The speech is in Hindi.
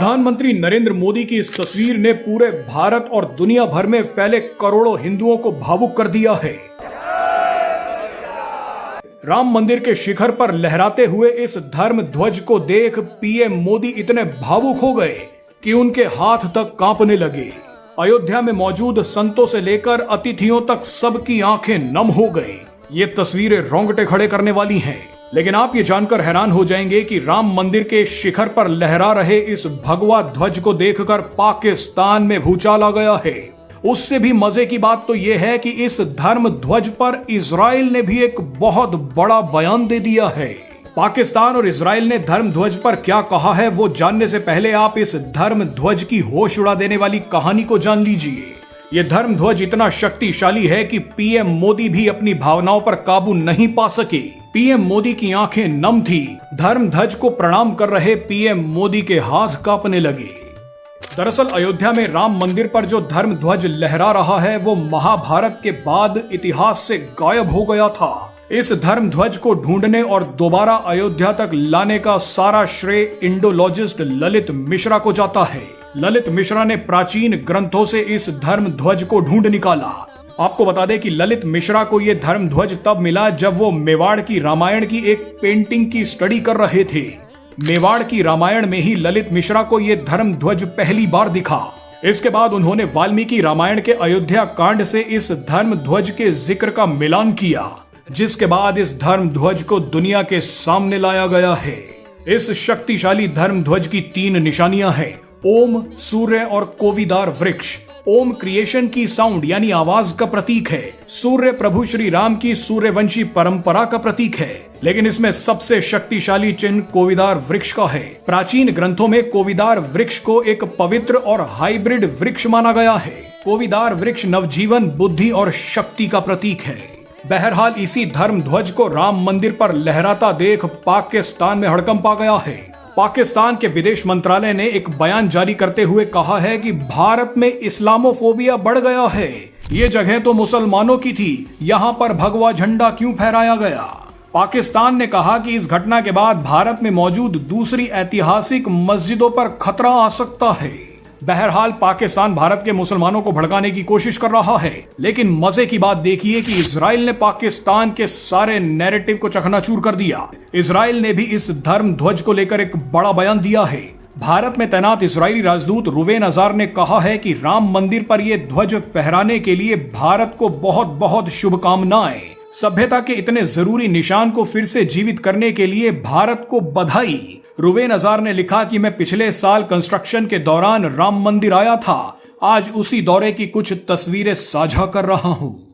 प्रधानमंत्री नरेंद्र मोदी की इस तस्वीर ने पूरे भारत और दुनिया भर में फैले करोड़ों हिंदुओं को भावुक कर दिया है। राम मंदिर के शिखर पर लहराते हुए इस धर्म ध्वज को देख पीएम मोदी इतने भावुक हो गए कि उनके हाथ तक कांपने लगे। अयोध्या में मौजूद संतों से लेकर अतिथियों तक सबकी आंखें नम हो गई। ये तस्वीरें रोंगटे खड़े करने वाली हैं। लेकिन आप ये जानकर हैरान हो जाएंगे कि राम मंदिर के शिखर पर लहरा रहे इस भगवा ध्वज को देखकर पाकिस्तान में भूचाल आ गया है। उससे भी मजे की बात तो यह है कि इस धर्म ध्वज पर इजराइल ने भी एक बहुत बड़ा बयान दे दिया है। पाकिस्तान और इजराइल ने धर्म ध्वज पर क्या कहा है वो जानने से पहले आप इस धर्म ध्वज की होश उड़ा देने वाली कहानी को जान लीजिए। ये धर्म ध्वज इतना शक्तिशाली है कि पीएम मोदी भी अपनी भावनाओं पर काबू नहीं पा सके। पीएम मोदी की आंखें नम थी। धर्म ध्वज को प्रणाम कर रहे पीएम मोदी के हाथ कांपने लगे। दरअसल अयोध्या में राम मंदिर पर जो धर्म ध्वज लहरा रहा है वो महाभारत के बाद इतिहास से गायब हो गया था। इस धर्म ध्वज को ढूंढने और दोबारा अयोध्या तक लाने का सारा श्रेय इंडोलॉजिस्ट ललित मिश्रा को जाता है। ललित मिश्रा ने प्राचीन ग्रंथों से इस धर्म ध्वज को ढूंढ निकाला। आपको बता दें कि ललित मिश्रा को यह धर्म ध्वज तब मिला जब वो मेवाड़ की रामायण की एक पेंटिंग की स्टडी कर रहे थे। मेवाड़ की रामायण में ही ललित मिश्रा को यह धर्म ध्वज पहली बार दिखा। इसके बाद उन्होंने वाल्मीकि रामायण के अयोध्या कांड से इस धर्म ध्वज के जिक्र का मिलान किया, जिसके बाद इस धर्म ध्वज को दुनिया के सामने लाया गया है। इस शक्तिशाली धर्म ध्वज की 3 निशानियां हैं: ओम, सूर्य और कोविदार वृक्ष। ओम क्रिएशन की साउंड यानी आवाज का प्रतीक है। सूर्य प्रभु श्री राम की सूर्यवंशी परंपरा का प्रतीक है। लेकिन इसमें सबसे शक्तिशाली चिन्ह कोविदार वृक्ष का है। प्राचीन ग्रंथों में कोविदार वृक्ष को एक पवित्र और हाइब्रिड वृक्ष माना गया है। कोविदार वृक्ष नवजीवन, बुद्धि और शक्ति का प्रतीक है। बहरहाल इसी धर्म ध्वज को राम मंदिर पर लहराता देख पाकिस्तान में हड़कंप आ गया है। पाकिस्तान के विदेश मंत्रालय ने एक बयान जारी करते हुए कहा है कि भारत में इस्लामोफोबिया बढ़ गया है। ये जगह तो मुसलमानों की थी, यहाँ पर भगवा झंडा क्यों फहराया गया? पाकिस्तान ने कहा कि इस घटना के बाद भारत में मौजूद दूसरी ऐतिहासिक मस्जिदों पर खतरा आ सकता है। बहरहाल पाकिस्तान भारत के मुसलमानों को भड़काने की कोशिश कर रहा है। लेकिन मजे की बात देखिए कि इजराइल ने पाकिस्तान के सारे नैरेटिव को चकनाचूर कर दिया। इजराइल ने भी इस धर्म ध्वज को लेकर एक बड़ा बयान दिया है। भारत में तैनात इजरायली राजदूत रुवेन अजार ने कहा है कि राम मंदिर पर यह ध्वज फहराने के लिए भारत को बहुत बहुत शुभकामनाएं। सभ्यता के इतने जरूरी निशान को फिर से जीवित करने के लिए भारत को बधाई। रुवेन अजार ने लिखा कि मैं पिछले साल कंस्ट्रक्शन के दौरान राम मंदिर आया था। आज उसी दौरे की कुछ तस्वीरें साझा कर रहा हूं।